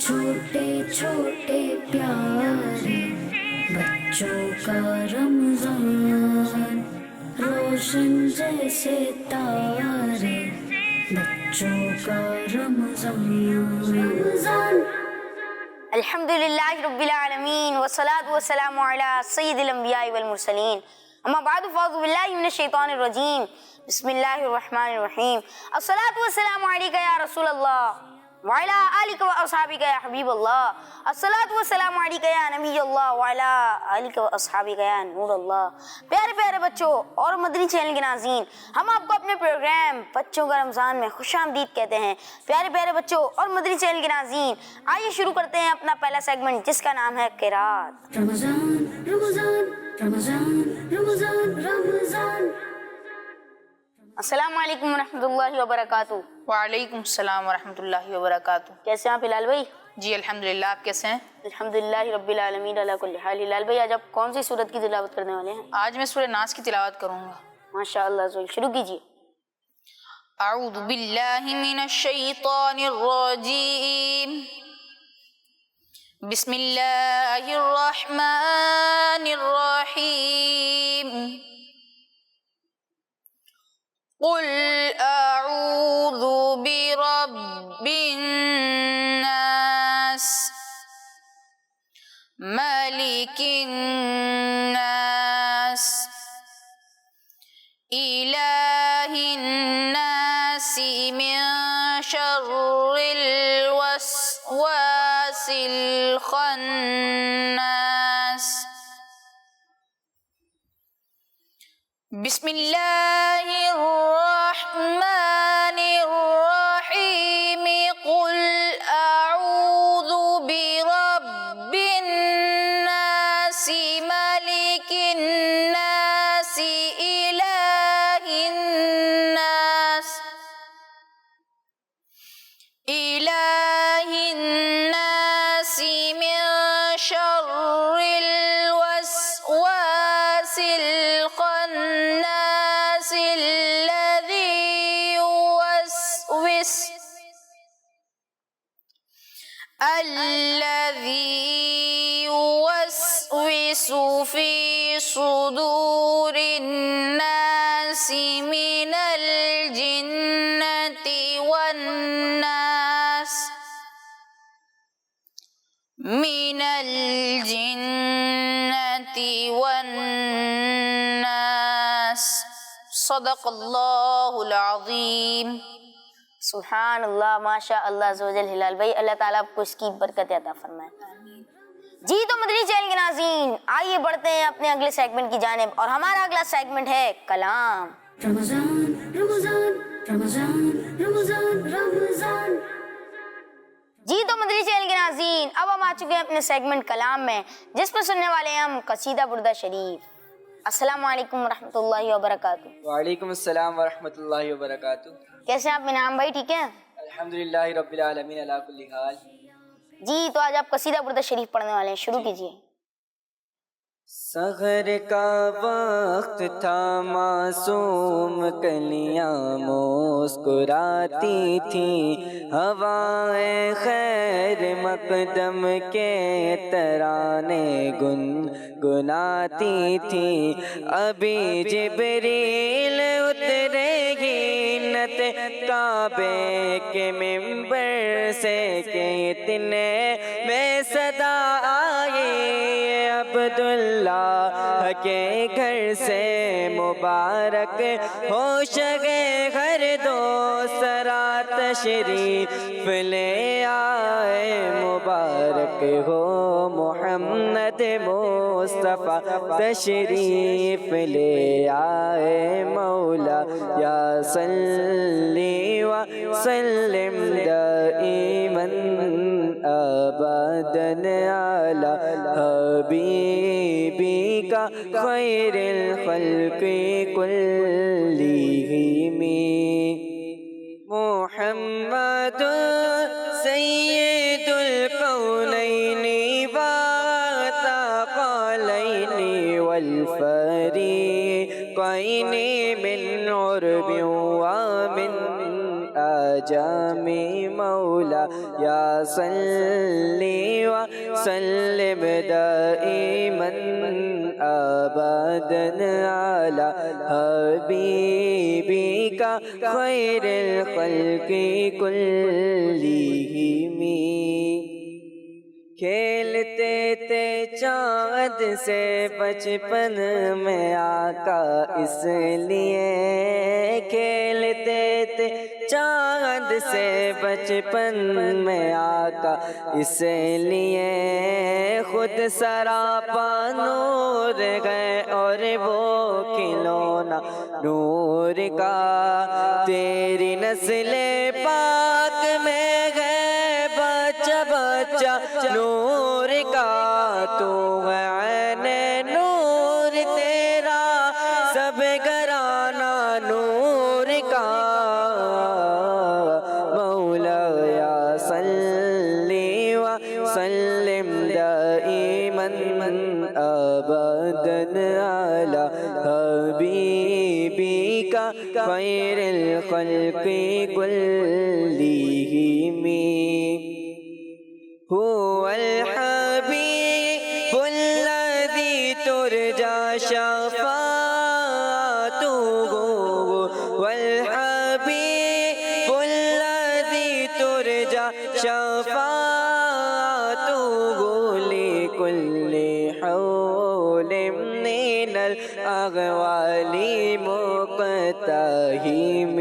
چھوٹے چھوٹے پیارے بچوں کا رمضان، روشن جیسے تارے بچوں کا رمضان۔ الحمدللہ رب العالمین والصلاة والسلام علی سید الانبیاء والمرسلین، اما بعد فاعوذ باللہ من الشیطان الرجیم، بسم اللہ الرحمن الرحیم۔ الصلاة والسلام علیکہ یا رسول اللہ وعلی آلک و اصحابک یا حبیب اللہ، الصلاة والسلام علیکہ یا نبی اللہ وعلی آلک و اصحابک یا نور اللہ۔ پیارے پیارے بچوں اور مدنی چینل کے ناظرین، ہم آپ کو اپنے پروگرام بچوں کا رمضان میں خوش آمدید کہتے ہیں۔ پیارے پیارے بچوں اور مدنی چینل کے ناظرین، آئیے شروع کرتے ہیں اپنا پہلا سیگمنٹ جس کا نام ہے قرات۔ رمضان رمضان رمضان رمضان رمضان۔ السلام علیکم ورحمۃ اللہ وبرکاتہ۔ وعلیکم السلام ورحمۃ اللہ وبرکاتہ۔ کیسے ہیں آپ ہلال بھائی؟ جی الحمدللہ، آپ کیسے ہیں؟ الحمدللہ رب العالمین علی کل حال۔ ہلال بھائی آج آپ کون سی سورت کی تلاوت کرنے والے ہیں؟ آج میں سورہ ناس کی تلاوت کروں گا۔ ماشاء اللہ، شروع کیجیے۔ اعوذ باللہ من الشیطان الرجیم، بسم اللہ الرحمن الرحیم۔ قل اعوذ برب الناس، ملک الناس، الہ الناس، من شر الوسواس الخناس۔ بسم اللہ الرحمن الرحیم۔ قل اعوذ برب الناس، ملک الناس، الہ الناس، الہ الناس، من شر الوسواس الخناس، الذي يوسوس في صدور الناس من الجنة والناس، من الجنة والناس۔ صدق اللہ العظیم۔ سبحان اللہ، ماشاء اللہ عز و جل۔ ہلال بھائی اللہ تعالیٰ آپ کو اس کی برکت عطا فرمائے۔ جی تو مدنی چینل کے ناظرین، آئیے بڑھتے ہیں اپنے اگلے سیگمنٹ کی جانب، اور ہمارا اگلا سیگمنٹ ہے کلام۔ رمضان رمضان رمضان رمضان رمضان۔ جی تو مدنی چینل کے ناظرین، اب ہم آ چکے ہیں اپنے سیگمنٹ کلام میں، جس پر سننے والے ہیں ہم قصیدہ بردہ شریف۔ السلام علیکم ورحمۃ اللہ وبرکاتہ۔ وعلیکم السلام ورحمۃ اللہ وبرکاتہ۔ کیسے ہیں آپ انعام بھائی؟ ٹھیک ہے الحمدللہ رب العالمین علی کل حال۔ جی تو آج آپ قصیدہ بردہ شریف پڑھنے والے ہیں، شروع کیجیے۔ سحر کا وقت تھا، معصوم کلیاں مسکراتی تھیں، ہوائیں خیر مقدم کے ترانے گنگناتی تھیں۔ ابھی جبریل اترے ہی نت کعبے کے ممبر سے کہ اتنے میں صدا آئی عبداللہ کے گھر سے مبارک ہو شگے گھر دو سرا تشریف لے آئے، مبارک ہو محمد مصطفیٰ تشریف لے آئے، مولا یا صلی وسلم دائما ابدا علی حبیبی کا خیر الخلق کلہم، محمد سید الکونین والثقلین والفریقین، من عرب ومن آجام، مولا مولا یا صلی وسلم دائما ابدا علی حبیبک خیر الخلق کلہم کھیلتے تھے چاند سے بچپن میں آقا اس لیے کھیلتے تھے چاند سے بچپن میں آقا اس لیے خود سراپا نور گئے اور وہ کھلونا نور کا تیری نسل پاک میں گئے بچہ بچہ نور کا تو ہے عین نور تیرا سب گھرانہ نور کا مولا یا صلی وسلم دائما ابدا علی حبیبک خیر الخلق کلہم هو الحبيب الذي ترجى شفاعته والحبيب الذي ترجى شفاعته لكل حول من الأغوال مقتحم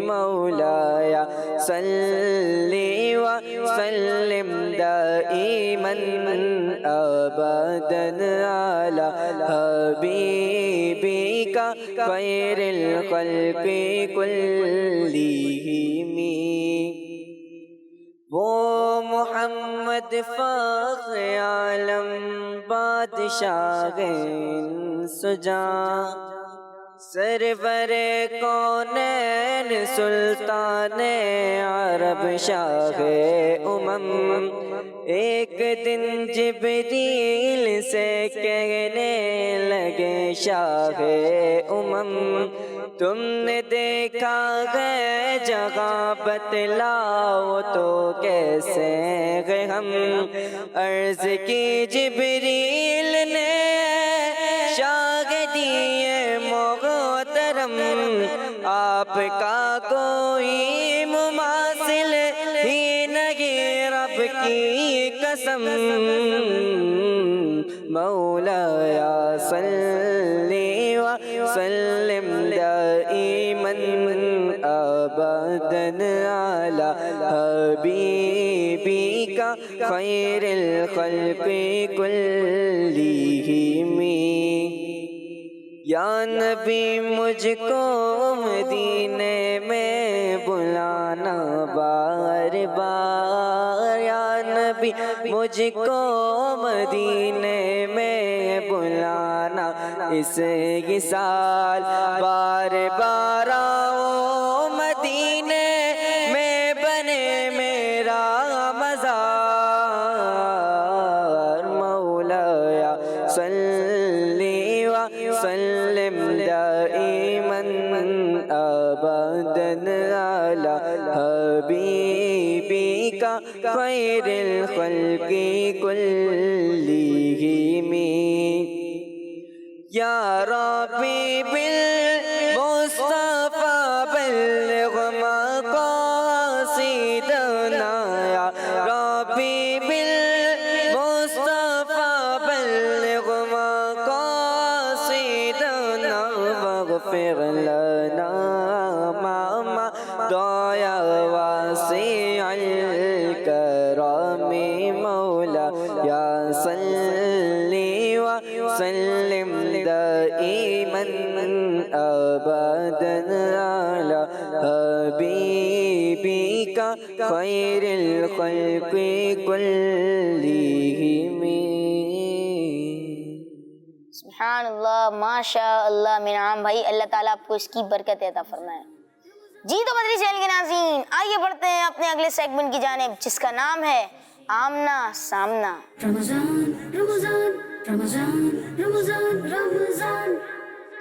مولاي صلي وسلم دائما ابدا على حبيبك خير الخلق كلهم وہ محمد فخر عالم بادشاہ سجاں سرور کونین سلطان عرب شاہ ایک دن جبریل سے کہنے لگے شاہ تم نے دیکھا ہے جگہ بتلاؤ تو کیسے گئے ہم عرض کی جبریل نے شاہ دیے محترم آپ کا کوئی مماثل ہی نہیں رب کی قسم مولا یا صلی وسلم دائما ابدا علی حبیبک خیر الخلق کلہم یا نبی مجھ کو مدینے میں بلانا بار بار یا نبی مجھ کو مدینے میں بلانا اس سال بار بار آؤ مدینے میں بنے میرا مزار مولا یا صلی وسلم دائما ابدا علی حبیبک خیر الخلق کلہم یا ربی بالمصطفى بلغ مقاصدنا یا ربی بالمصطفى بلغ مقاصدنا واغفر لنا ما مضى واسع الكرم مولا یا صلی وسلم دائما ابدا علی حبیبک خیر الخلق کلہم سبحان اللہ ماشاء اللہ میرا عام بھائی اللہ تعالیٰ آپ کو اس کی برکت عطا فرمائے جی تو مدری چینل کے ناظرین آئیے بڑھتے ہیں اپنے اگلے سیگمنٹ کی جانب جس کا نام ہے آمنا سامنا رمضان رمضان رمضان رمضان رمضان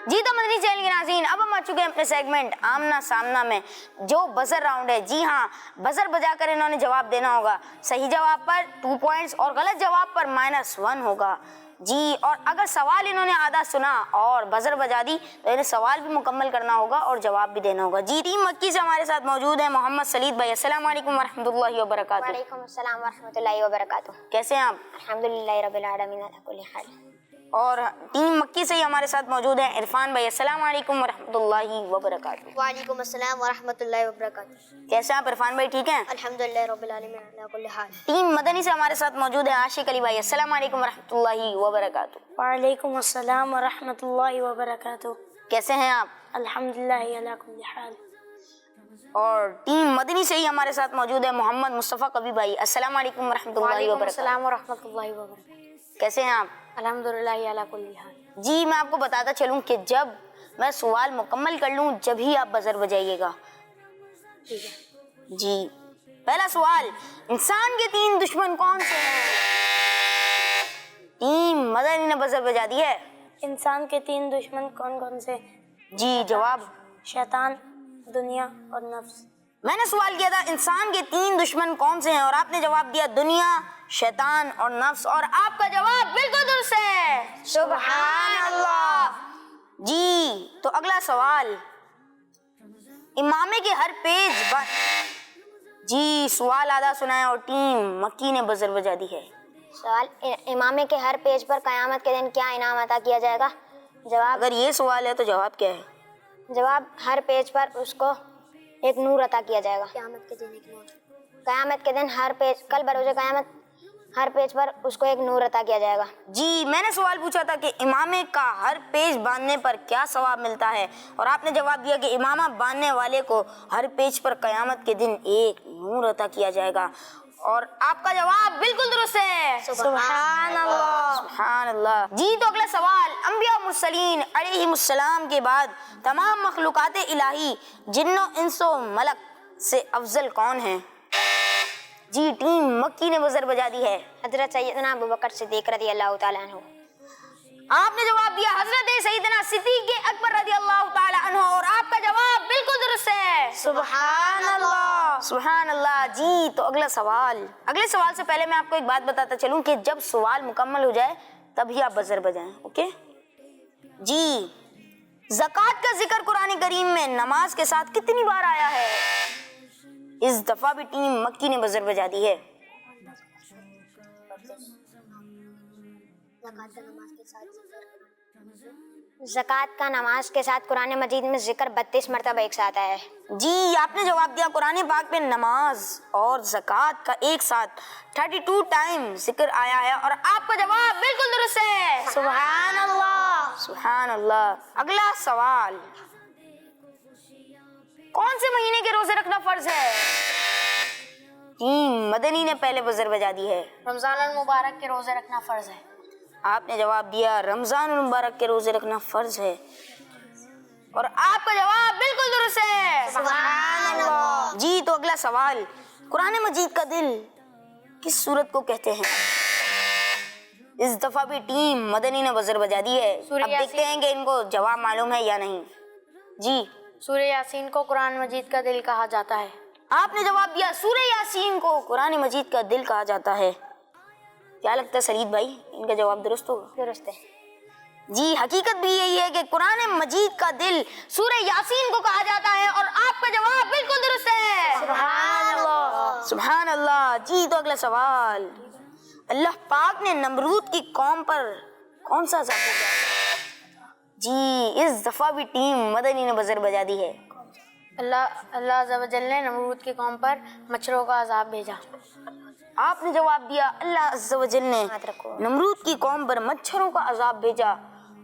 جی تو مدنی چینل کے ناظرین، اب ہم آ چکے ہیں اپنے سیگمنٹ آمنا سامنا میں، جو بزر راؤنڈ ہے۔ جی ہاں، بزر بجا کر انہوں نے جواب دینا ہوگا، صحیح جواب پر 2 پوائنٹس اور غلط جواب پر -1 ہوگا۔ جی، اور اگر سوال انہوں نے آدھا سنا اور بزر بجا دی تو انہیں سوال بھی مکمل کرنا ہوگا اور جواب بھی دینا ہوگا۔ جی، ٹیم مکی سے ہمارے ساتھ موجود ہیں محمد سلید بھائی۔ السلام علیکم ورحمۃ اللہ وبرکاتہ۔ وعلیکم السلام ورحمۃ اللہ وبرکاتہ۔ کیسے ہیں آپ؟ الحمدللہ رب العالمین علی کل حال۔ اور ٹیم مکی سے ہی ہمارے ساتھ موجود ہیں عرفان بھائی۔ السلام علیکم ورحمۃ اللہ وبرکاتہ۔ وعلیکم السلام ورحمۃ اللہ وبرکاتہ۔ کیسے ہیں آپ عرفان بھائی؟ ٹھیک ہیں؟ الحمدللہ رب العالمین علی کل حال۔ ٹیم مدنی سے ہمارے ساتھ موجود ہے عاشق علی بھائی۔ السلام علیکم ورحمۃ اللہ وبرکاتہ۔ وعلیکم السلام ورحمۃ اللہ وبرکاتہ۔ کیسے ہیں آپ؟ الحمدللہ علی کل حال۔ اور ٹیم مدنی سے ہی ہمارے ساتھ موجود ہے محمد مصطفیٰ کبھی بھائی۔ السلام علیکم ورحمۃ اللہ وعلیکم وبرکاتہ۔ السلام ورحمۃ اللہ وبرکاتہ۔ کیسے ہیں آپ؟ الحمدللہ علی کل حال۔ جی، میں آپ کو بتاتا چلوں کہ جب میں سوال مکمل کر لوں جب ہی آپ بزر بجائیے گا۔ ٹھیک ہے۔ جی، پہلا سوال، انسان کے 3 دشمن کون سے ہیں؟ ٹیم مدنی نے بزر بجا دی ہے۔ انسان کے 3 دشمن کون کون سے؟ جی، جواب؟ شیطان، دنیا اور نفس۔ میں نے سوال کیا تھا انسان کے 3 دشمن کون سے ہیں اور آپ نے جواب دیا دنیا، شیطان اور نفس، اور آپ کا جواب بالکل درست ہے۔ سبحان اللہ۔ جی، تو اگلا سوال، امامے کے ہر پیج جی، سوال آدھا سنا ہے اور ٹیم مکی نے بزر بجا دی ہے۔ سوال، امامے کے ہر پیج پر قیامت کے دن کیا انعام عطا کیا جائے گا؟ جواب؟ اگر یہ سوال ہے تو جواب کیا ہے؟ جواب، ہر پیج پر اس کو ایک نور عطا کیا جائے گا۔ قیامت کے دن ایک نور، قیامت کے دن ہر پیج، کل بروز قیامت ہر پیج پر اس کو ایک نور عطا کیا جائے گا۔ جی، میں نے سوال پوچھا تھا کہ امامے کا ہر پیج باندھنے پر کیا ثواب ملتا ہے اور آپ نے جواب دیا کہ امامہ باندھنے والے کو ہر پیج پر قیامت کے دن ایک نور عطا کیا جائے گا، اور آپ کا جواب بالکل درست ہے۔ سبحان اللہ۔ سبحان اللہ۔ جی، تو اگلا سوال، انبیاء مرسلین علیہم السلام کے بعد تمام مخلوقات الہی جن و انس و ملک سے افضل کون ہیں؟ جی، ٹیم مکی نے بزر بجا دی ہے۔ حضرت سیدنا ابوبکر صدیق رضی اللہ تعالیٰ عنہ۔ آپ نے جواب دیا حضرت سیدنا صدیق اکبر رضی اللہ تعالی عنہ، اور آپ کا جواب بالکل درست ہے۔ سبحان اللہ۔ سبحان اللہ۔ جی، تو اگلا سوال، اگلے سوال سے پہلے میں آپ کو ایک بات بتاتا چلوں کہ جب سوال مکمل ہو جائے تبھی آپ بزر بجائیں، اوکے؟ جی، زکوٰۃ کا ذکر قرآن کریم میں نماز کے ساتھ کتنی بار آیا ہے؟ اس دفعہ بھی ٹیم مکی نے بزر بجا دی ہے۔ زکوٰۃ کا نماز کے ساتھ قرآن مجید میں ذکر 32 مرتبہ ایک ساتھ آیا ہے۔ جی، آپ نے جواب دیا قرآن پاک میں نماز اور زکوٰۃ کا ایک ساتھ 32 ٹائم ذکر آیا ہے، اور آپ کا جواب بالکل درست ہے۔ سبحان اللہ۔ سبحان اللہ۔ اگلا سوال، کون سے مہینے کے روزے رکھنا فرض ہے؟ ٹیم مدنی نے پہلے بزر بجا دی ہے۔ رمضان المبارک کے روزے رکھنا فرض ہے۔ آپ نے جواب دیا رمضان المبارک کے روزے رکھنا فرض ہے، اور آپ کا جواب بالکل درست ہے۔ سبحان اللہ۔ جی، تو اگلا سوال، قرآن مجید کا دل کس سورت کو کہتے ہیں؟ اس دفعہ بھی ٹیم مدنی نے بزر بجا دی ہے۔ اب دیکھتے ہیں کہ ان کو جواب معلوم ہے یا نہیں۔ جی، سورہ یاسین کو قرآن مجید کا دل کہا جاتا ہے۔ آپ نے جواب دیا سورہ یاسین کو قرآن مجید کا دل کہا جاتا ہے۔ کیا لگتا ہے سلید بھائی، ان کا جواب درست ہوگا؟ درست ہے۔ جی، حقیقت بھی یہی ہے کہ قرآن مجید کا دل سورہ یاسین کو کہا جاتا ہے، اور آپ کا جواب بالکل درست ہے۔ سبحان اللہ۔ سبحان اللہ۔ جی، تو اگلا سوال، اللہ پاک نے نمرود کی قوم پر کون سا عذاب بھیجا؟ جی، اس دفعہ بھی ٹیم مدنی نے بزر بجا دی ہے۔ اللہ عز و جل نے نمرود کی قوم پر مچھروں کا عذاب بھیجا۔ آپ نے جواب دیا اللہ عز و جل نے نمرود کی قوم پر مچھروں کا عذاب بھیجا۔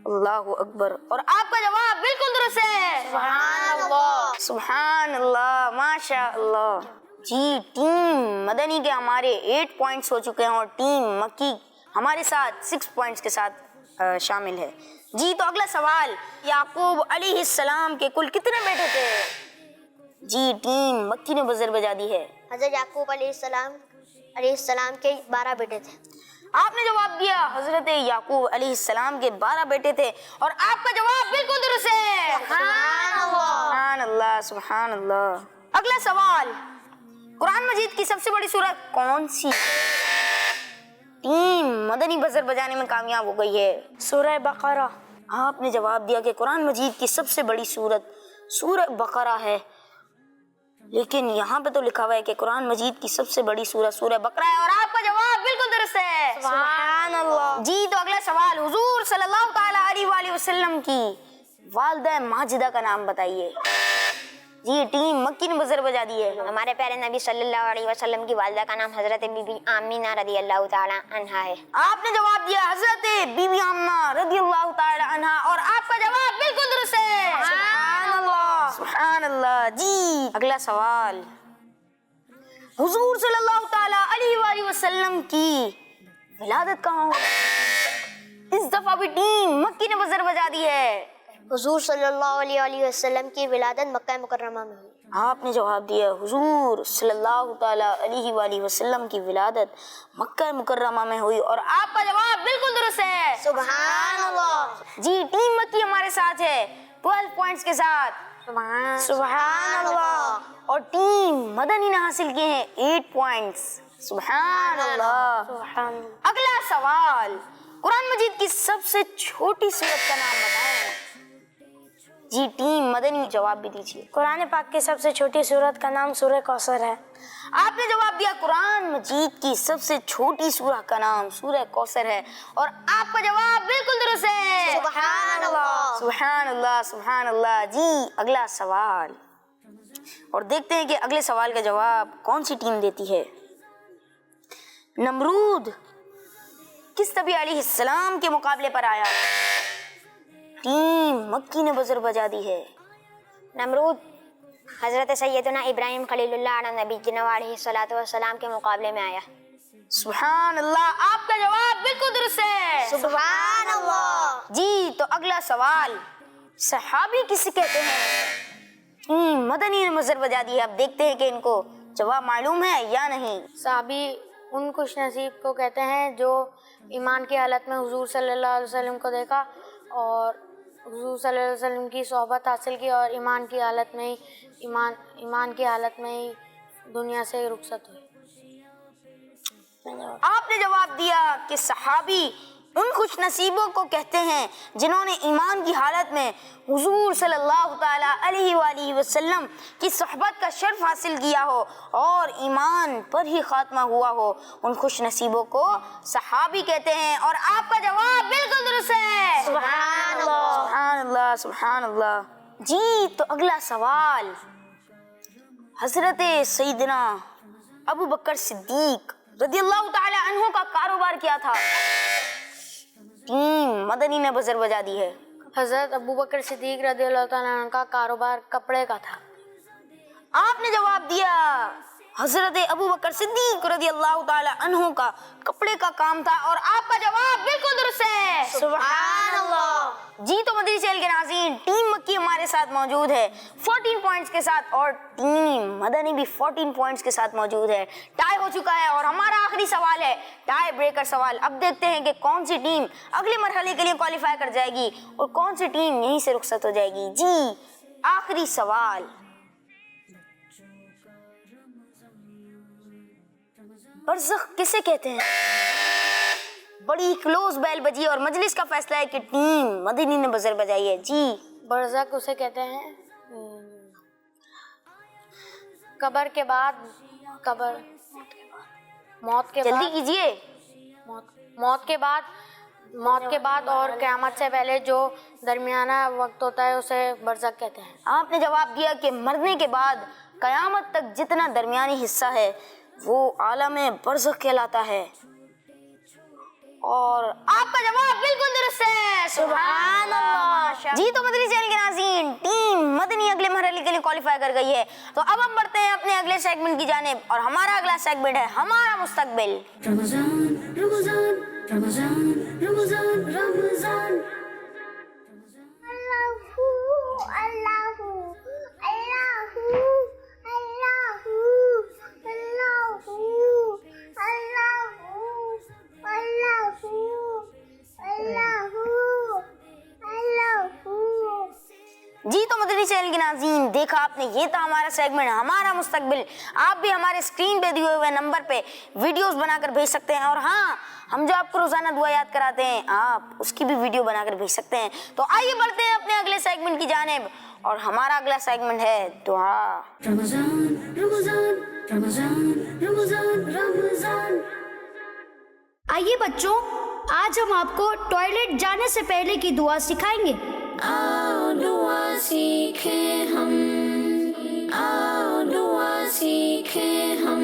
اللہ اکبر، اور آپ کا جواب بالکل درست ہے۔ سبحان اللہ۔ سبحان اللہ، ماشاء اللہ۔ جی، ٹیم مدنی کے ہمارے 8 پوائنٹس ہو چکے ہیں، اور ٹیم مکی ہمارے ساتھ 6 پوائنٹس کے ساتھ شامل ہے۔ جی، تو اگلا سوال، یعقوب علیہ السلام کے کل کتنے بیٹے تھے؟ جی، ٹیم مکی نے بزر بجا دی ہے۔ حضرت یعقوب علیہ السلام کے 12 بیٹے تھے۔ آپ نے جواب دیا حضرت یعقوب علیہ السلام کے 12 بیٹے تھے، اور آپ کا جواب بالکل درست ہے۔ سبحان اللہ، سبحان اللہ۔ اگلا سوال، قرآن مجید کی سب سے بڑی سورت کون سی ٹیم مدنی بزر بجانے میں کامیاب ہو گئی ہے؟ سورہ بقرہ۔ آپ نے جواب دیا کہ قرآن مجید کی سب سے بڑی سورت سورہ بقرہ ہے، لیکن یہاں پہ تو لکھا ہوا ہے کہ قرآن مجید کی سب سے بڑی سورت سورہ بقرہ ہے، اور آپ کا جواب بالکل درست ہے۔ سبحان اللہ۔ جی تو اگلا سوال، حضور صلی اللہ تعالی علیہ وآلہ وسلم کی والدہ ماجدہ کا نام بتائیے۔ جی ٹیم مکی نے بزر بجا دی ہے۔ ہمارے پیارے نبی صلی اللہ علیہ وسلم کی والدہ کا نام حضرت بی بی آمینہ رضی اللہ تعالی عنہا ہے۔ آپ نے جواب دیا حضرت بی بی آمنہ رضی اللہ تعالی عنہا، اور آپ کا جواب بالکل درست ہے۔ سبحان اللہ، سبحان اللہ۔ جی اگلا سوال، حضور صلی اللہ تعالی علیہ وآلہ وسلم کی ولادت کہاں ہوئی؟ اس دفعہ بھی ٹیم مکی نے بزر بجا دی ہے۔ حضور صلی اللہ علیہ وسلم کی ولادت مکہ مکرمہ میں ہوئی۔ آپ نے جواب دیا حضور صلی اللہ تعالی علیہ وآلہ وسلم کی ولادت مکہ مکرمہ میں ہوئی، اور آپ کا جواب بالکل درست ہے۔ سبحان اللہ۔ جی ٹیم مکی ہمارے ساتھ ہے 12 پوائنٹس کے ساتھ۔ سبحان اللہ۔ اور ٹیم مدنی نے حاصل کیے ہیں 8 پوائنٹس۔ سبحان اللہ۔ اگلا سوال، قرآن مجید کی سب سے چھوٹی سورت کا نام بتائیں۔ جی ٹیم مدنی جواب بھی دیجیے۔ قرآن پاک کی سب سے چھوٹی سورت کا نام سورہ کوثر ہے۔ آپ نے جواب دیا قرآن مجید کی سب سے چھوٹی سورہ کا نام سورہ کوثر ہے، اور آپ کا جواب بالکل درست ہے۔ سبحان اللہ۔ سبحان اللہ، سبحان اللہ۔ جی اگلا سوال، اور دیکھتے ہیں کہ اگلے سوال کا جواب کون سی ٹیم دیتی ہے۔ نمرود کس نبی علیہ السلام کے مقابلے پر آیا؟ ٹیم مکی نے بزر بجا دی ہے۔ نمرود حضرت سیدنا ابراہیم خلیل اللہ علیہ نبی علیہ الصلوۃ والسلام کے مقابلے میں آیا۔ سبحان اللہ، آپ کا جواب بالکل درست ہے۔ سبحان اللہ۔ جی تو اگلا سوال، صحابی کسے کہتے ہیں؟ مدنی نے بزر بجا دی ہے۔ اب دیکھتے ہیں کہ ان کو جواب معلوم ہے یا نہیں۔ صحابی ان خوش نصیب کو کہتے ہیں جو ایمان کی حالت میں حضور صلی اللہ علیہ وسلم کو دیکھا اور حضور صلی اللہ علیہ وسلم کی صحبت حاصل کی، اور ایمان کی حالت میں ہی دنیا سے رخصت ہوئی۔ آپ نے جواب دیا کہ صحابی ان خوش نصیبوں کو کہتے ہیں جنہوں نے ایمان کی حالت میں حضور صلی اللہ تعالی علیہ وآلہ وسلم کی صحبت کا شرف حاصل کیا ہو اور ایمان پر ہی خاتمہ ہوا ہو، ان خوش نصیبوں کو صحابی کہتے ہیں، اور آپ کا جواب بالکل درست ہے۔ سبحان اللہ۔ سبحان اللہ، سبحان اللہ۔ جی تو اگلا سوال، حضرت سیدنا ابو بکر صدیق رضی اللہ تعالی عنہ کا کاروبار کیا تھا؟ ٹیم مدنی نے بزر بجا دی ہے۔ حضرت ابو بکر صدیق رضی اللہ تعالیٰ عنہ کا کاروبار کپڑے کا تھا۔ آپ نے جواب دیا حضرت ابو بکر صدیق رضی اللہ تعالی عنہ کا کپڑے کا کام تھا، اور آپ کا جواب بالکل درست ہے۔ سبحان اللہ۔ جی تو مدنی چینل کے ناظرین، ٹیم مکی ہمارے ساتھ موجود ہے 14 پوائنٹس کے ساتھ، اور ٹیم مدنی بھی 14 پوائنٹس کے ساتھ موجود ہے۔ ٹائی ہو چکا ہے، اور ہمارا آخری سوال ہے ٹائی بریکر سوال۔ اب دیکھتے ہیں کہ کون سی ٹیم اگلے مرحلے کے لیے کوالیفائی کر جائے گی اور کون سی ٹیم یہیں سے رخصت ہو جائے گی۔ جی آخری سوال، برزخ کسے کہتے ہیں؟ بڑی کلوز بیل بجی اور مجلس کا فیصلہ ہے کہ ٹیم مدنی نے بزر بجائی ہے۔ جی برزخ اسے کہتے ہیں قبر کے بعد، موت کے جلدی بعد، کیجیے۔ موت کے بعد اور قیامت سے پہلے جو درمیانہ وقت ہوتا ہے اسے برزخ کہتے ہیں۔ آپ نے جواب دیا کہ مرنے کے بعد قیامت تک جتنا درمیانی حصہ ہے وہ عالم برزخ کہلاتا ہے، اور آپ کا جواب بالکل درست ہے۔ سبحان اللہ۔ جی تو مدنی چینل کے ناظرین، ٹیم مدنی اگلے مرحلے کے لیے کوالیفائی کر گئی ہے۔ تو اب ہم بڑھتے ہیں اپنے اگلے سیگمنٹ کی جانب، اور ہمارا اگلا سیگمنٹ ہے ہمارا مستقبل۔ رمضان رمضان رمضان رمضان رمضان اللہ چینل کے ناظرین، دیکھا آپ نے، یہ تھا ہمارا سیگمنٹ ہمارا مستقبل۔ آپ بھی ہمارے اسکرین پہ دیے ہوئے نمبر پہ ویڈیوز بنا کر بھیج سکتے ہیں، اور ہاں، ہم جو آپ کو روزانہ دعا یاد کراتے ہیں آپ اس کی بھی ویڈیو بنا کر بھیج سکتے ہیں۔ تو آئیے بڑھتے ہیں اپنے اگلے سیگمنٹ کی جانب، اور ہمارا اگلا سیگمنٹ ہے دعا۔ رمضان رمضان رمضان رمضان رمضان۔ آئیے بچوں، آج ہم آپ کو ٹوائلٹ جانے سے پہلے کی دعا سکھائیں گے۔ آؤ دعا سیکھیں ہم، آؤ دعا سیکھیں ہم۔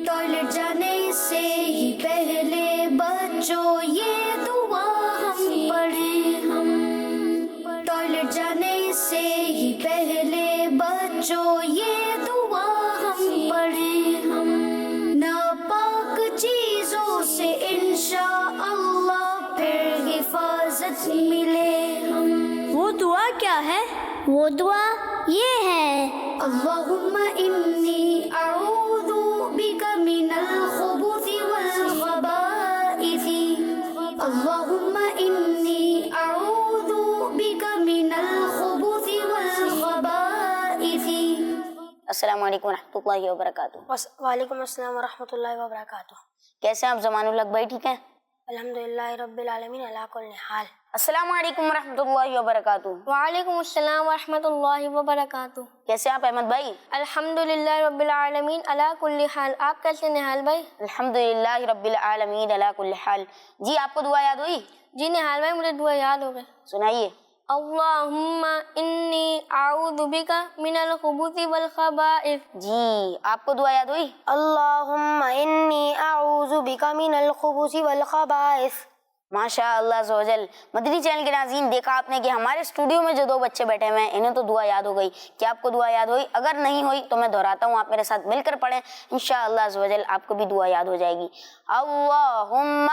ٹوائلٹ جانے سے ہی پہلے بچوں یہ دعا ہم پڑھیں ہم۔ ٹوائلٹ جانے سے ہی پہلے بچوں یہ دعا ہم پڑھیں ہم۔ ناپاک چیزوں سے انشاءاللہ پھر حفاظت ملے ہم۔ وہ دعا کیا ہے؟ وہ دعا یہ ہے، اللہم انی اعوذ بک من الخبث والخبائث، اللہم انی اعوذ بک من الخبث والخبائث۔ السلام علیکم ورحمۃ اللہ وبرکاتہ۔ وعلیکم السلام ورحمۃ اللہ وبرکاتہ۔ کیسے ہیں آپ زمان الحق بھائی؟ ٹھیک ہیں؟ الحمدللہ رب العالمین علی کل حال۔ السلام علیکم ورحمۃ اللہ وبرکاتہ۔ وعلیکم السلام ورحمۃ اللہ وبرکاتہ۔ کیسے ہیں آپ احمد بھائی؟ الحمدللہ رب العالمین علی کل حال۔ آپ کیسے نہال بھائی؟ الحمدللہ رب العالمین علی کل حال۔ جی آپ کو دعا یاد ہوئی؟ جی نہال بھائی مجھے دعا یاد ہو گئی۔ سنائیے۔ اللہم انی اعوذ بک من الخبث والخبائث۔ جی آپ کو دعا یاد ہوئی؟ اللہم انی اعوذ بک من الخبث والخبائث۔ ماشاء اللہ عز و جل۔ مدنی چینل کے ناظرین، دیکھا آپ نے کہ ہمارے اسٹوڈیو میں جو دو بچے بیٹھے ہوئے ہیں انہیں تو دعا یاد ہو گئی۔ کیا آپ کو دعا یاد ہوئی؟ اگر نہیں ہوئی تو میں دہراتا ہوں، آپ میرے ساتھ مل کر پڑھیں، انشاءاللہ عز و جل آپ کو بھی دعا یاد ہو جائے گی۔ اللہم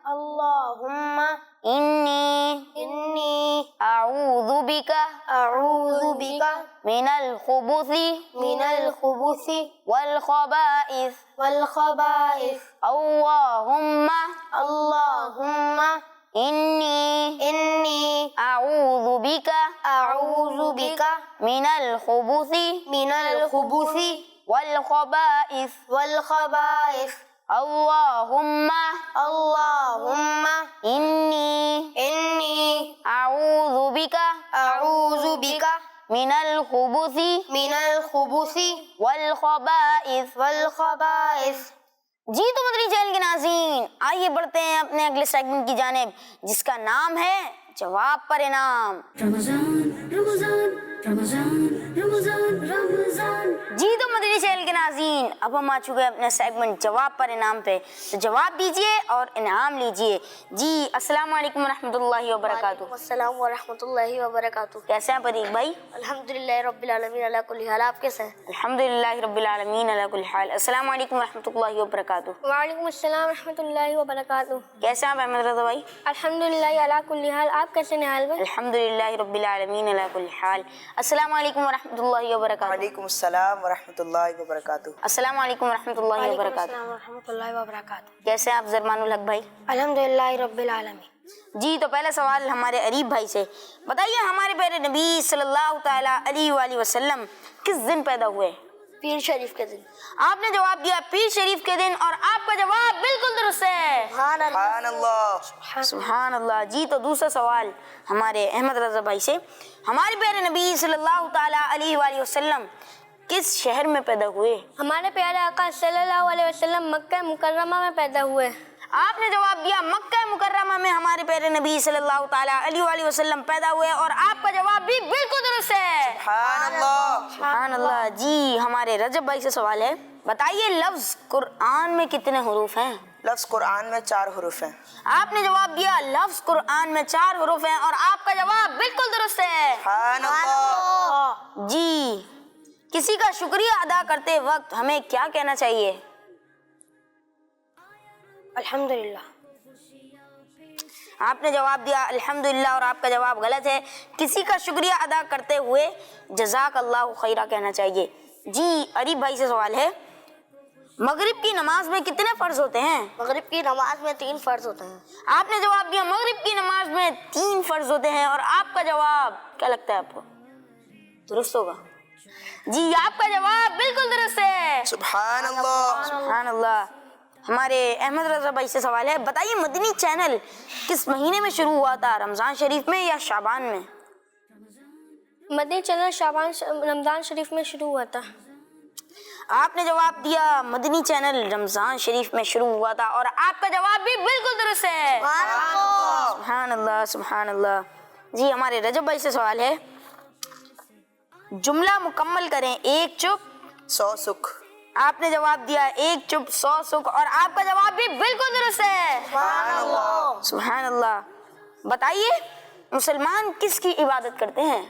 اللہم انی اعوذ بک اعوذ بک من الخبث من الخبث والخبائث والخبائث۔ اللہم اللہم انی اعوذ بک اعوذ بک من الخبث من الخبث والخبائث والخبائث۔ اللہم اللہم انی اعوذ بک اعوذ بک من الخبث من الخبث والخبائث۔ والخبائث۔ جی تو مدنی چینل کے ناظرین، آئیے بڑھتے ہیں اپنے اگلے سیگمنٹ کی جانب جس کا نام ہے جواب پر انعام۔ رمضان رمضان رمضان رمضان رمضان۔ جی تو مدنی چینل کے ناظرین، اب ہم آ چکے ہیں اپنے سیگمنٹ جواب پر انعام پہ، تو جواب دیجئے اور انعام لیجئے۔ جی السلام علیکم ورحمۃ اللہ وبرکاتہ۔ السلام ورحمۃ اللہ وبرکاتہ۔ کیسے ہیں پریق بھائی؟ الحمدللہ رب العالمین علی کل حال۔ آپ کیسے ہیں؟ الحمدللہ رب العالمین علی کل حال۔ السلام علیکم ورحمۃ اللہ وبرکاتہ۔ وعلیکم السلام ورحمۃ اللہ وبرکاتہ۔ کیسے ہیں آپ احمد رضا بھائی؟ الحمدللہ علی کل حال۔ آپ کیسے نہال بھائی؟ الحمدللہ رب العالمین علی کل حال۔ السلام علیکم ورحمۃ اللہ وبرکاتہ۔ وعلیکم السلام ورحمۃ اللہ وبرکاتہ۔ السلام علیکم ورحمۃ اللہ وبرکاتہ۔ السلام ورحمۃ اللہ وبرکاتہ۔ کیسے ہیں آپ زرمان الحق بھائی؟ الحمدللہ رب العالمین۔ جی تو پہلا سوال ہمارے عریب بھائی سے، بتائیے ہمارے پیارے نبی صلی اللہ تعالیٰ علیہ وآلہ وسلم کس دن پیدا ہوئے؟ پیر شریف کے دن۔ آپ نے جواب دیا پیر شریف کے دن، اور آپ کا جواب بالکل درست ہے۔ سبحان اللہ۔ سبحان اللہ۔ جی تو دوسرا سوال ہمارے احمد رضا بھائی سے، ہمارے پیارے نبی صلی اللہ تعالیٰ علیہ وآلہ وسلم کس شہر میں پیدا ہوئے؟ ہمارے پیارے آقا صلی اللہ علیہ وسلم مکہ مکرمہ میں پیدا ہوئے۔ آپ نے جواب دیا مکہ مکرمہ میں ہمارے پیارے نبی صلی اللہ تعالیٰ علیہ وآلہ وسلم پیدا ہوئے، اور آپ کا جواب بھی بالکل درست ہے۔ سبحان اللہ۔ سبحان اللہ۔ جی ہمارے رجب بھائی سے سوال ہے، بتائیے لفظ قرآن میں کتنے حروف ہیں؟ لفظ قرآن میں 4 حروف ہیں۔ آپ نے جواب دیا لفظ قرآن میں 4 حروف ہیں، اور آپ کا جواب بالکل درست ہے۔ سبحان اللہ۔ جی کسی کا شکریہ ادا کرتے وقت ہمیں کیا کہنا چاہیے؟ الحمدللہ۔ آپ نے جواب دیا الحمدللہ، اور آپ کا جواب غلط ہے۔ کسی کا شکریہ ادا کرتے ہوئے جزاک اللہ خیرہ کہنا چاہیے۔ جی عریب بھائی سے سوال ہے، مغرب کی نماز میں کتنے فرض ہوتے ہیں؟ مغرب کی نماز میں 3 فرض ہوتے ہیں۔ آپ نے جواب دیا مغرب کی نماز میں 3 فرض ہوتے ہیں، اور آپ کا جواب کیا لگتا ہے آپ کو؟ درست ہوگا؟ جی آپ کا جواب بالکل درست ہے. سبحان اللہ. سبحان اللہ. ہمارے احمد رضا بھائی سے سوال ہے, بتائیے مدنی چینل کس مہینے میں شروع ہوا تھا, رمضان شریف میں یا شعبان میں؟ مدنی چینل رمضان شریف میں شروع ہوا تھا. آپ نے جواب دیا مدنی چینل رمضان شریف میں شروع ہوا تھا, اور آپ کا جواب بھی بالکل درست ہے. سبحان اللہ سبحان اللہ. جی ہمارے رجب بھائی سے سوال ہے, جملہ مکمل کریں, ایک چپ 100 سکھ. آپ نے جواب دیا ایک چپ 100 سکھ, اور آپ کا جواب بھی بالکل درست ہے. سبحان اللہ. سبحان اللہ. بتائیے مسلمان کس کی عبادت کرتے ہیں؟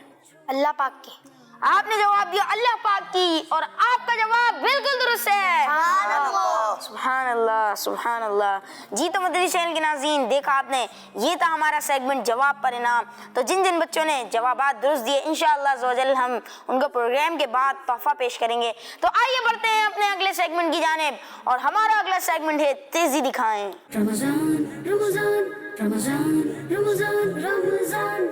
اللہ پاک کی. آپ نے جواب دیا اللہ پاک کی, اور آپ کا جواب بالکل درست ہے. سبحان اللہ سبحان اللہ. جی تو مدنی چینل کے ناظرین, دیکھا آپ نے, یہ تھا ہمارا سیگمنٹ جواب پر انعام. تو جن جن بچوں نے جوابات درست دیے انشاءاللہ عزوجل ہم ان کو پروگرام کے بعد تحفہ پیش کریں گے. تو آئیے بڑھتے ہیں اپنے اگلے سیگمنٹ کی جانب, اور ہمارا اگلا سیگمنٹ ہے تیزی دکھائیں. رمضان رمضان رمضان رمضان رمضان.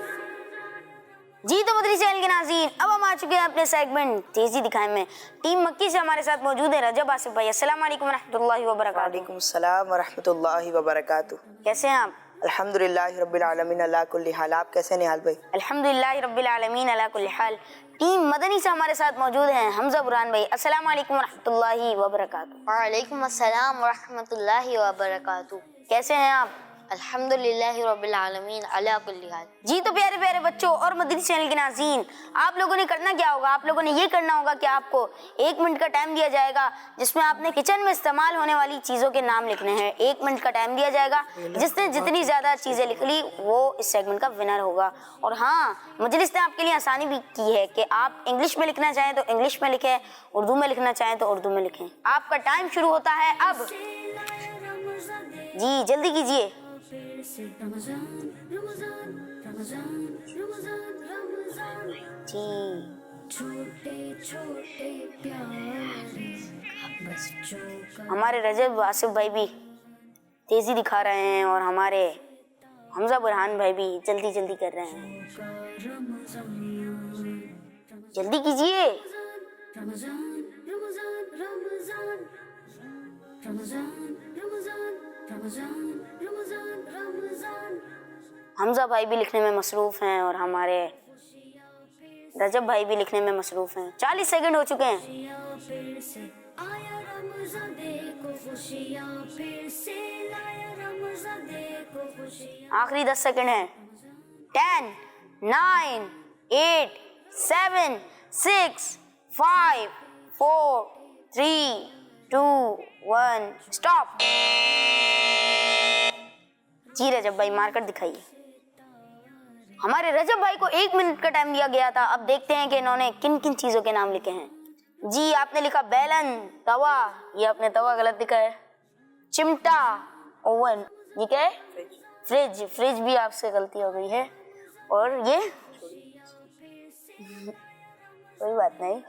جی تو مدنی چینل کے ناظرین, اب ہم آ چکے ہیں اپنے سیگمنٹ تیزی دکھائیں میں. ٹیم مکی سے ہمارے ساتھ موجود ہے رجب آصف بھائی. السلام علیکم ورحمۃ اللہ وبرکاتہ. وعلیکم السلام ورحمۃ اللہ وبرکاتہ. کیسے ہیں آپ؟ الحمدللہ رب العالمین علی کل حال. آپ کیسے نہال بھائی؟ الحمدللہ رب العالمین علی کل حال. ٹیم مدنی سے ہمارے ساتھ موجود ہیں حمزہ برہان بھائی. السلام علیکم ورحمۃ اللہ وبرکاتہ. وعلیکم السلام ورحمۃ اللہ وبرکاتہ. کیسے ہیں آپ؟ الحمدللہ رب العالمین علی کل حال. جی تو پیارے پیارے بچوں اور مدنی چینل کے ناظرین, آپ لوگوں نے کرنا کیا ہوگا, آپ لوگوں نے یہ کرنا ہوگا کہ آپ کو 1 منٹ کا ٹائم دیا جائے گا جس میں آپ نے کچن میں استعمال ہونے والی چیزوں کے نام لکھنے ہیں. 1 منٹ کا ٹائم دیا جائے گا, جس نے جتنی زیادہ چیزیں لکھ لی وہ اس سیگمنٹ کا ونر ہوگا. اور ہاں, مجلس نے آپ کے لیے آسانی بھی کی ہے کہ آپ انگلش میں لکھنا چاہیں تو انگلش میں لکھیں, اردو میں لکھنا چاہیں تو اردو میں لکھیں. آپ کا ٹائم شروع ہوتا ہے اب. جی جلدی کیجیے. رمضان رمضان رمضان رمضان رمضان. جی چھوٹے چھوٹے پیارے بچوں کا ہمارے رجب آصف بھائی بھی تیزی دکھا رہے ہیں, اور ہمارے حمزہ برہان بھائی بھی جلدی جلدی کر رہے ہیں. جلدی کیجیے. رمضان رمضان رمضان رمضان رمضان رمضان رمضان رمضان. حمزہ بھائی بھی لکھنے میں مصروف ہیں, اور ہمارے رجب بھائی بھی لکھنے میں مصروف ہیں. 40 سیکنڈ ہو چکے ہیں. پھر سے آیا رمضان دیکھو خوشیاں, پھر سے لایا رمضان دیکھو خوشیاں. آخری 10 سیکنڈ ہیں. 10 9 8 7 6 5 4 3 2 1 اسٹاپ. جی رجب بھائی مار کر دکھائیے. ہمارے رجب بھائی کو 1 منٹ کا ٹائم دیا گیا تھا. اب دیکھتے ہیں کہ انہوں نے کن کن چیزوں کے نام لکھے ہیں. جی آپ نے لکھا بیلن, توا, یہ آپ نے توا غلط لکھا ہے. چمٹا, اوون, یہ کیا ہے؟ فریج. فریج بھی آپ سے غلطی ہو گئی ہے. اور یہ کوئی بات نہیں.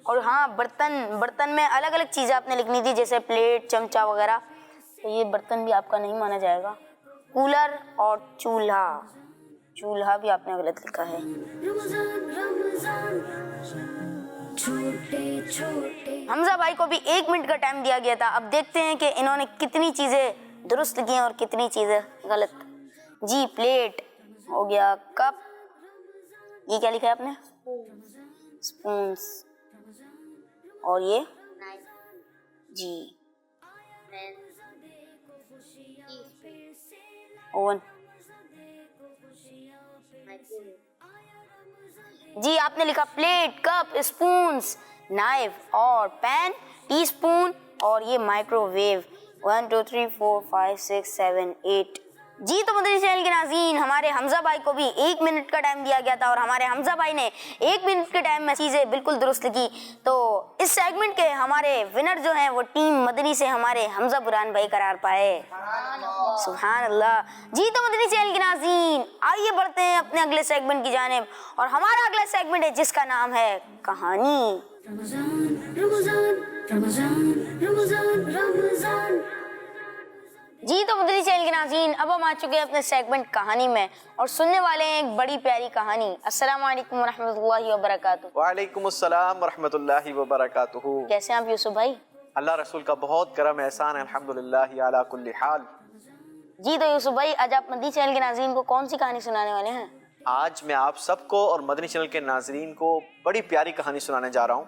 اور ہاں برتن, برتن میں الگ الگ چیزیں آپ نے لکھنی تھی, جیسے پلیٹ, چمچا وغیرہ, تو یہ برتن بھی آپ کا نہیں مانا جائے گا. کولر اور چولہا, چولہا بھی آپ نے غلط لکھا ہے. رمضان رمضان چھوٹے چھوٹے. حمزہ بھائی کو بھی 1 منٹ کا ٹائم دیا گیا تھا. اب دیکھتے ہیں کہ انہوں نے کتنی چیزیں درست لکھی ہیں اور کتنی چیزیں غلط. جی پلیٹ ہو گیا, کپ, یہ کیا لکھا ہے آپ نے؟ اسپونس, اور یہ جی اوون. جی آپ نے لکھا پلیٹ, کپ, اسپونس, نائف اور پین, ٹی اسپون, اور یہ مائکرو ویو. 1 2 3 4 5 6 7 8. جی تو مدنی چینل کے ناظرین, ہمارے حمزہ بھائی کو بھی 1 منٹ کا ٹائم دیا گیا تھا, اور ہمارے حمزہ بھائی نے 1 منٹ کے ٹائم میں چیزیں بالکل درست لکھی. تو اس سیگمنٹ کے ہمارے ونر جو ہیں وہ ٹیم مدنی سے ہمارے حمزہ برہان بھائی قرار پائے. سبحان اللہ. جی تو مدنی چینل کے ناظرین, آئیے بڑھتے ہیں اپنے اگلے سیگمنٹ کی جانب, اور ہمارا اگلا سیگمنٹ ہے جس کا نام ہے کہانی. رمضان رمضان رمضان رمضان رمضان. جی تو مدنی چینل کے ناظرین، اب ہم آ چکے ہیں اپنے سیگمنٹ کہانی میں اور سننے والے ہیں ایک بڑی پیاری کہانی۔ السلام علیکم ورحمۃ اللہ وبرکاتہ۔ وعلیکم السلام ورحمۃ اللہ وبرکاتہ۔ کیسے ہیں آپ یوسف بھائی؟ اللہ رسول کا بہت کرم احسان ہے، الحمدللہ علی کل حال۔ جی تو یوسف بھائی، آج آپ مدنی چینل کے ناظرین کو کون سی کہانی سنانے والے ہیں؟ آج میں آپ سب کو اور مدنی چینل کے ناظرین کو بڑی پیاری کہانی سنانے جا رہا ہوں،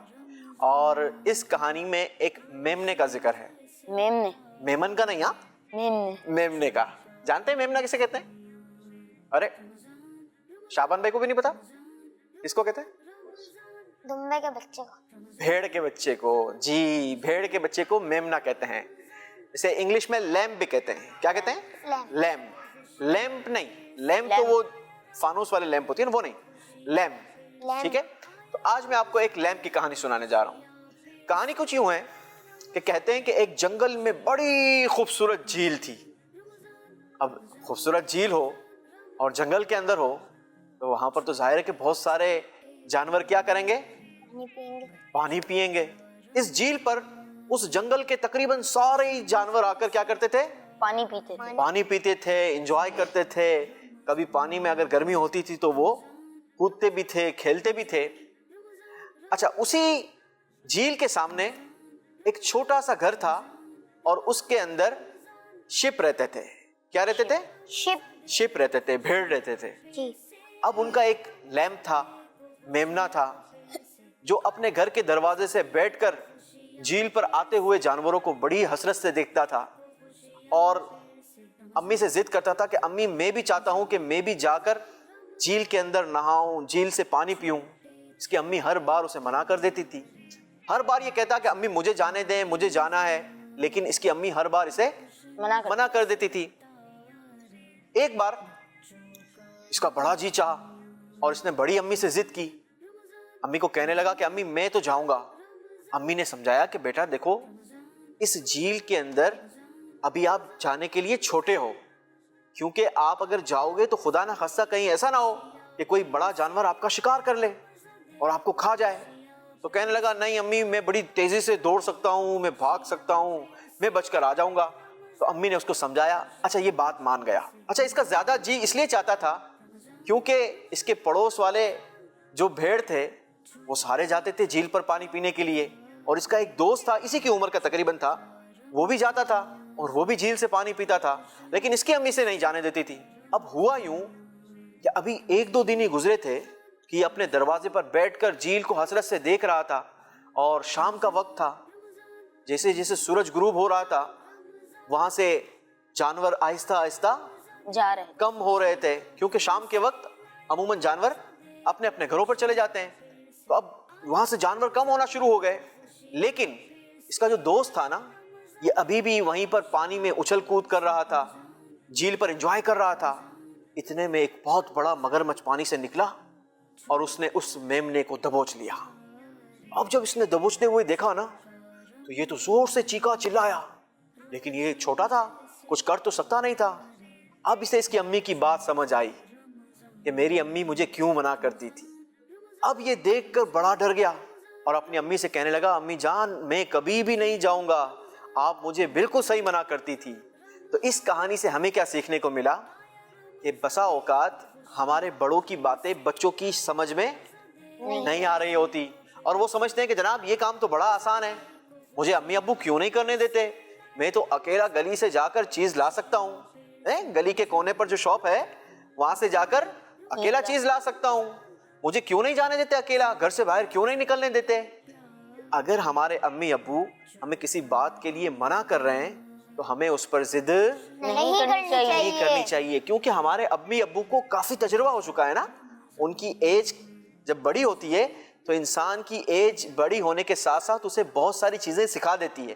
اور اس کہانی میں ایک میمنے کا ذکر ہے۔ میمنے؟ میمن کا نہیں، ہاں میمنے کا۔ جانتے ہیں میمنا کسے کہتے ہیں؟ ارے شابان بھائی کو بھی نہیں پتا اس کو کہتے ہیں؟ دمبے کے بچے کو، بھیڑ کے بچے کو۔ جی، بھیڑ کے بچے کو میمنا کہتے ہیں۔ اسے انگلش میں لیمپ بھی کہتے ہیں۔ کیا کہتے ہیں؟ لیمپ۔ لیمپ نہیں، لیمپ تو وہ فانوس والے لیمپ ہوتی ہے نا، وہ نہیں، لیمپ، ٹھیک ہے؟ تو آج میں آپ کو ایک لیمپ کی کہانی سنانے جا رہا ہوں۔ کہانی کچھ یوں ہے کہ کہتے ہیں کہ ایک جنگل میں بڑی خوبصورت جھیل تھی۔ اب خوبصورت جھیل ہو اور جنگل کے اندر ہو تو وہاں پر تو ظاہر ہے کہ بہت سارے جانور کیا کریں گے؟ پانی پیئیں گے۔ اس جھیل پر اس جنگل کے تقریباً سارے جانور آ کر کیا کرتے تھے؟ پانی پیتے تھے، انجوائے کرتے تھے۔ کبھی پانی میں اگر گرمی ہوتی تھی تو وہ کودتے بھی تھے، کھیلتے بھی تھے۔ اچھا، اسی جھیل کے سامنے ایک چھوٹا سا گھر تھا اور اس کے اندر شپ رہتے تھے۔ کیا رہتے تھے؟ شپ رہتے تھے، بھیڑ رہتے تھے۔ اب ان کا ایک لیمپ تھا، میمنا تھا، جو اپنے گھر کے دروازے سے بیٹھ کر جھیل پر آتے ہوئے جانوروں کو بڑی حسرت سے دیکھتا تھا اور امی سے ضد کرتا تھا کہ امی میں بھی چاہتا ہوں کہ میں بھی جا کر جھیل کے اندر نہاؤں، جھیل سے پانی پیوں۔ اس کی امی ہر بار اسے منع کر دیتی تھی۔ ہر بار یہ کہتا کہ امی مجھے جانے دیں، مجھے جانا ہے، لیکن اس کی امی ہر بار اسے منع کر دیتی تھی۔ ایک بار اس کا بڑا جی چاہا اور اس نے بڑی امی سے ضد کی۔ امی کو کہنے لگا کہ امی میں تو جاؤں گا۔ امی نے سمجھایا کہ بیٹا دیکھو، اس جھیل کے اندر ابھی آپ جانے کے لیے چھوٹے ہو، کیونکہ آپ اگر جاؤ گے تو خدا نہ خواستہ کہیں ایسا نہ ہو کہ کوئی بڑا جانور آپ کا شکار کر لے اور آپ کو کھا جائے۔ تو کہنے لگا نہیں امی، میں بڑی تیزی سے دوڑ سکتا ہوں، میں بھاگ سکتا ہوں، میں بچ کر آ جاؤں گا۔ تو امی نے اس کو سمجھایا۔ اچھا، یہ بات مان گیا۔ اچھا، اس کا زیادہ جی اس لیے چاہتا تھا کیونکہ اس کے پڑوس والے جو بھیڑ تھے وہ سارے جاتے تھے جھیل پر پانی پینے کے لیے، اور اس کا ایک دوست تھا اسی کی عمر کا تقریباً تھا، وہ بھی جاتا تھا اور وہ بھی جھیل سے پانی پیتا تھا، لیکن اس کی امی سے نہیں جانے دیتی تھی۔ اب ہوا یوں کہ ابھی 1-2 دن ہی گزرے تھے کہ یہ اپنے دروازے پر بیٹھ کر جھیل کو حسرت سے دیکھ رہا تھا، اور شام کا وقت تھا۔ جیسے جیسے سورج غروب ہو رہا تھا وہاں سے جانور آہستہ آہستہ کم ہو رہے تھے، کیونکہ شام کے وقت عموماً جانور اپنے اپنے گھروں پر چلے جاتے ہیں۔ تو اب وہاں سے جانور کم ہونا شروع ہو گئے، لیکن اس کا جو دوست تھا نا، یہ ابھی بھی وہیں پر پانی میں اچھل کود کر رہا تھا، جھیل پر انجوائے کر رہا تھا۔ اتنے میں ایک بہت بڑا مگرمچھ پانی سے نکلا اور اس نے اس میمنے کو دبوچ لیا۔ اب جب اس نے دبوچتے ہوئے دیکھا نا تو یہ تو زور سے چیخا چلایا، لیکن یہ چھوٹا تھا، کچھ کر تو سکتا نہیں تھا۔ اب اسے اس کی امی کی بات سمجھ آئی کہ میری امی مجھے کیوں منع کرتی تھی۔ اب یہ دیکھ کر بڑا ڈر گیا اور اپنی امی سے کہنے لگا امی جان میں کبھی بھی نہیں جاؤں گا، آپ مجھے بالکل صحیح منع کرتی تھی۔ تو اس کہانی سے ہمیں کیا سیکھنے کو ملا کہ بسا اوقات ہمارے بڑوں کی باتیں بچوں کی سمجھ میں نہیں آ رہی ہوتی، اور وہ سمجھتے ہیں کہ جناب یہ کام تو بڑا آسان ہے، مجھے امی ابو کیوں نہیں کرنے دیتے، میں تو اکیلا گلی سے جا کر چیز لا سکتا ہوں، گلی کے کونے پر جو شاپ ہے وہاں سے جا کر اکیلا چیز لا سکتا ہوں، مجھے کیوں نہیں جانے دیتے اکیلا، گھر سے باہر کیوں نہیں نکلنے دیتے۔ اگر ہمارے امی ابو ہمیں کسی بات کے لیے منع کر رہے ہیں تو ہمیں اس پر ضد نہیں کرنی چاہیے، کیونکہ ہمارے امی ابو کو کافی تجربہ ہو چکا ہے نا۔ ان کی ایج جب بڑی ہوتی ہے تو انسان کی ایج بڑی ہونے کے ساتھ ساتھ اسے بہت ساری چیزیں سکھا دیتی ہے۔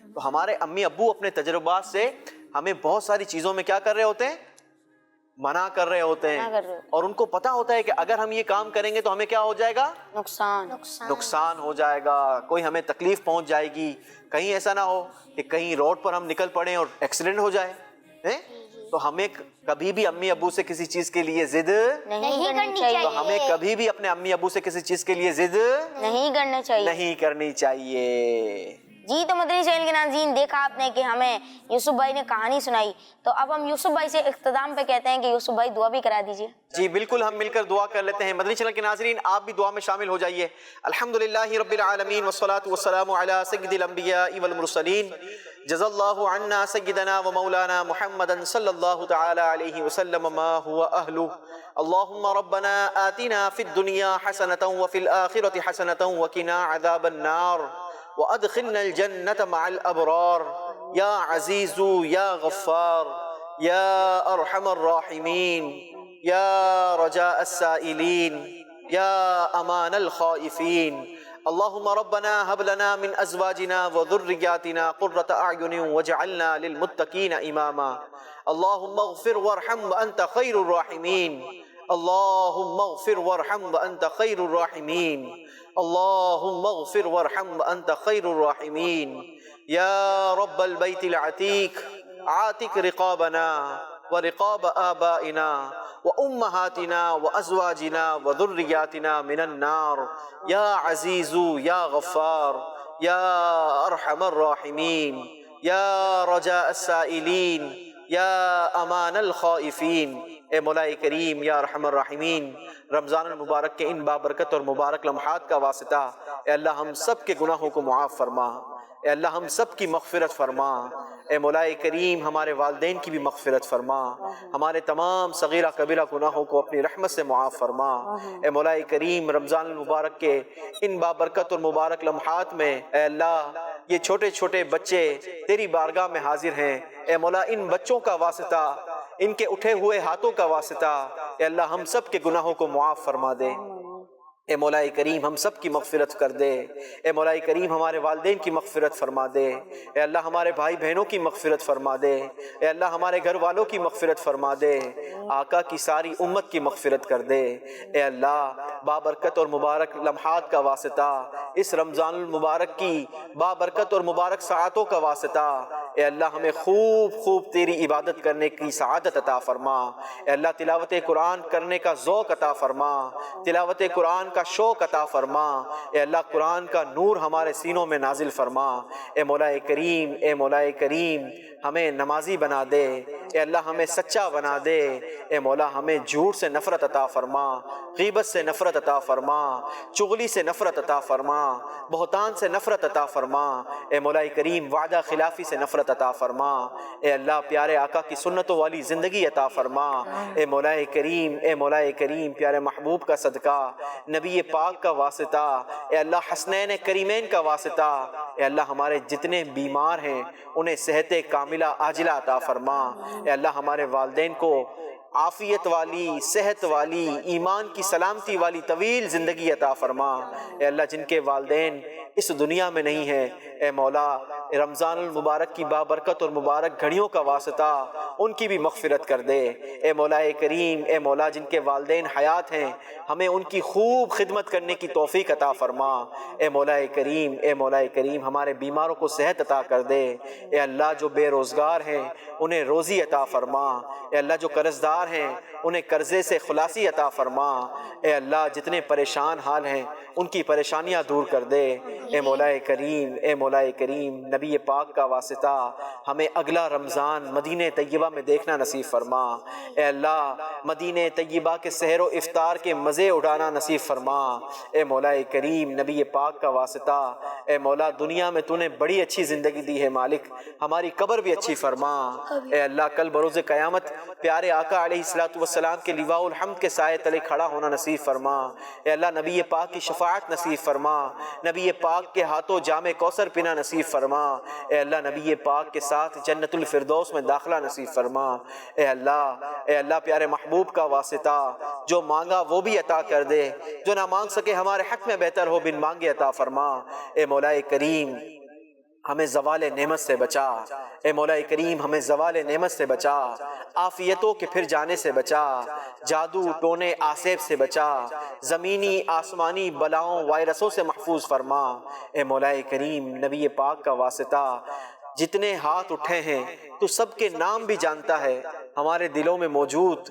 تو ہمارے امی ابو اپنے تجربات سے ہمیں بہت ساری چیزوں میں کیا کر رہے ہوتے ہیں؟ منع کر رہے ہوتے ہیں، اور ان کو پتا ہوتا ہے کہ اگر ہم یہ کام کریں گے تو ہمیں کیا ہو جائے گا؟ نقصان ہو جائے گا، کوئی ہمیں تکلیف پہنچ جائے گی، کہیں ایسا نہ ہو کہ کہیں روڈ پر ہم نکل پڑیں اور ایکسیڈنٹ ہو جائے۔ تو ہمیں کبھی بھی امی ابو سے کسی چیز کے لیے ضد تو ہمیں کبھی بھی اپنے امی ابو سے کسی چیز کے لیے ضد نہیں کرنی چاہیے۔ جی تو مدنی چینل کے ناظرین، دیکھا آپ نے کہ ہمیں یوسف بھائی نے کہانی سنائی، تو اب ہم یوسف بھائی سے اختتام پہ کہتے ہیں کہ یوسف بھائی دعا بھی کرا دیجیے۔ جی بالکل، ہم مل کر دعا کر لیتے ہیں۔ مدنی چینل کے ناظرین آپ بھی دعا میں شامل ہو جائیے۔ الحمدللہ رب العالمین والصلاة والسلام علی سید الانبیاء والمرسلین، جزا اللہ عنا سیدنا و مولانا محمدا صلی اللہ تعالی علیہ وسلم ما هو اہلہ۔ اللہم ربنا آتنا فی الدنیا حسنة وفی الآخرة حسنة وقنا عذاب النار وادخلنا الجنة مع الابرار یا عزیز یا غفار یا ارحم الراحمین یا رجاء السائلین یا امان الخائفین۔ اللہم ربنا هب لنا من ازواجنا وذریاتنا قرۃ اعین واجعلنا للمتقین اماما۔ اللہم اغفر وارحم وانت خیر الراحمین۔ اللہم اغفر وارحم وانت خیر الراحمین۔ اللہم اغفر وارحم وانت خیر الراحمین۔ یا رب البیت العتیق عاتق رقابنا ورقاب آبائنا وأمهاتنا وأزواجنا وذرياتنا من النار یا عزیز یا غفار یا ارحم الراحمین یا رجاء السائلین یا امان الخائفین۔ اے مولا کریم یا ارحم الراحمین، رمضان المبارک کے ان بابرکت اور مبارک لمحات کا واسطہ اے اللہ ہم سب کے گناہوں کو معاف فرما، اے اللہ ہم سب کی مغفرت فرما۔ اے مولا کریم ہمارے والدین کی بھی مغفرت فرما، ہمارے تمام صغیرہ کبیرہ گناہوں کو اپنی رحمت سے معاف فرما۔ اے مولا کریم رمضان المبارک کے ان بابرکت اور مبارک لمحات میں اے اللہ یہ چھوٹے چھوٹے بچے تیری بارگاہ میں حاضر ہیں، اے مولا ان بچوں کا واسطہ، ان کے اٹھے ہوئے ہاتھوں کا واسطہ اے اللہ ہم سب کے گناہوں کو معاف فرما دے۔ اے مولا کریم ہم سب کی مغفرت کر دے، اے مولا کریم ہمارے والدین کی مغفرت فرما دے، اے اللہ ہمارے بھائی بہنوں کی مغفرت فرما دے، اے اللہ ہمارے گھر والوں کی مغفرت فرما دے، آقا کی ساری امت کی مغفرت کر دے۔ اے اللہ بابرکت اور مبارک لمحات کا واسطہ، اس رمضان المبارک کی بابرکت اور مبارک ساعتوں کا واسطہ اے اللہ ہمیں خوب خوب تیری عبادت کرنے کی سعادت عطا فرما۔ اے اللہ تلاوت قرآن کرنے کا ذوق عطا فرما، تلاوت قرآن کا شوق عطا فرما۔ اے اللہ قرآن کا نور ہمارے سینوں میں نازل فرما۔ اے مولا کریم، اے مولا کریم ہمیں نمازی بنا دے، اے اللہ ہمیں سچا بنا دے، اے مولا ہمیں جھوٹ سے نفرت عطا فرما، غیبت سے نفرت عطا فرما، چغلی سے نفرت عطا فرما، بہتان سے نفرت عطا فرما۔ اے مولا کریم وعدہ خلافی سے نفرت عطا فرما۔ اے اللہ پیارے آقا کی سنتوں والی زندگی عطا فرما۔ اے مولا کریم، اے مولا کریم پیارے محبوب کا صدقہ، نبی پاک کا واسطہ، اے اللہ حسنین کریمین کا واسطہ اے اللہ ہمارے جتنے بیمار ہیں انہیں صحت کاملہ عاجلہ عطا فرما۔ اے اللہ ہمارے والدین کو عافیت والی، صحت والی، ایمان کی سلامتی والی طویل زندگی عطا فرما۔ اے اللہ جن کے والدین اس دنیا میں نہیں ہیں اے مولا رمضان المبارک کی بابرکت اور مبارک گھڑیوں کا واسطہ ان کی بھی مغفرت کر دے۔ اے مولا کریم، اے مولا جن کے والدین حیات ہیں ہمیں ان کی خوب خدمت کرنے کی توفیق عطا فرما۔ اے مولا کریم، اے مولا کریم ہمارے بیماروں کو صحت عطا کر دے۔ اے اللہ جو بے روزگار ہیں انہیں روزی عطا فرما۔ اے اللہ جو قرض دار ہیں انہیں قرضے سے خلاصی عطا فرما۔ اے اللہ جتنے پریشان حال ہیں ان کی پریشانیاں دور کر دے۔ اے مولا کریم، اے مولا کریم نبی پاک کا واسطہ ہمیں اگلا رمضان مدینہ طیبہ میں دیکھنا نصیب فرما۔ اے اللہ مدینہ طیبہ کے سحر و افطار کے مزے اڑانا نصیب فرما۔ اے مولا کریم نبی پاک کا واسطہ اے مولا دنیا میں تو نے بڑی اچھی زندگی دی ہے مالک، ہماری قبر بھی اچھی فرما۔ اے اللہ کل بروز قیامت پیارے آقا علیہ السلام کے لواء الحمد کے سائے تلے کھڑا ہونا نصیب فرما۔ اے اللہ نبی پاک کی شفاعت نصیب فرما، نبی پاک کے ہاتھوں جام کوثر پینا نصیب فرما۔ اے اللہ نبی پاک کے ساتھ جنت الفردوس میں داخلہ نصیب فرما۔ اے اللہ پیارے محبوب کا واسطہ جو مانگا وہ بھی عطا کر دے، جو نہ مانگ سکے ہمارے حق میں بہتر ہو بن مانگے عطا فرما۔ اے مولا کریم ہمیں زوال نعمت سے بچا، اے مولا کریم ہمیں زوال نعمت سے بچا، عافیتوں کے پھر جانے سے بچا، جادو ٹونے آسیب سے بچا، زمینی آسمانی بلاؤں وائرسوں سے محفوظ فرما۔ اے مولا کریم نبی پاک کا واسطہ جتنے ہاتھ اٹھے ہیں تو سب کے نام بھی جانتا ہے، ہمارے دلوں میں موجود